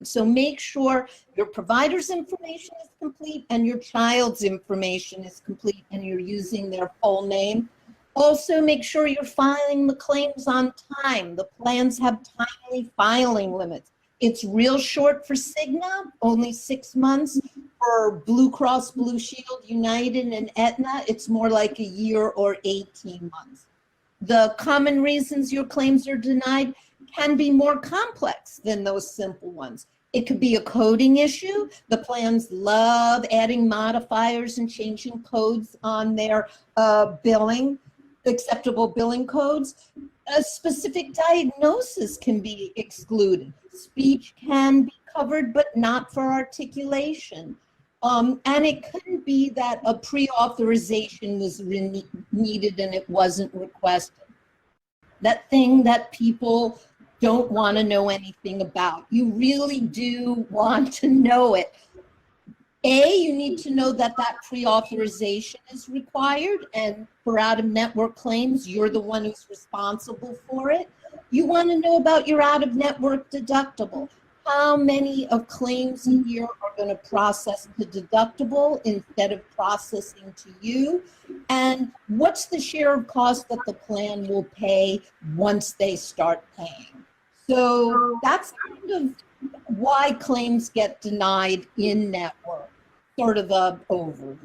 So make sure your provider's information is complete and your child's information is complete and you're using their full name. Also, make sure you're filing the claims on time. The plans have timely filing limits. It's real short for Cigna, only 6 months. For Blue Cross Blue Shield, United, and Aetna, it's more like a year or 18 months. The common reasons your claims are denied can be more complex than those simple ones. It could be a coding issue. The plans love adding modifiers and changing codes on their billing, acceptable billing codes. A specific diagnosis can be excluded. Speech can be covered, but not for articulation. And it couldn't be that a pre-authorization was needed and it wasn't requested. That thing that people don't want to know anything about. You really do want to know it. You need to know that that pre-authorization is required, and for out-of-network claims, you're the one who's responsible for it. You want to know about your out-of-network deductible. How many of claims a year are going to process the deductible instead of processing to you? And what's the share of cost that the plan will pay once they start paying? So that's kind of why claims get denied in network, sort of an overview.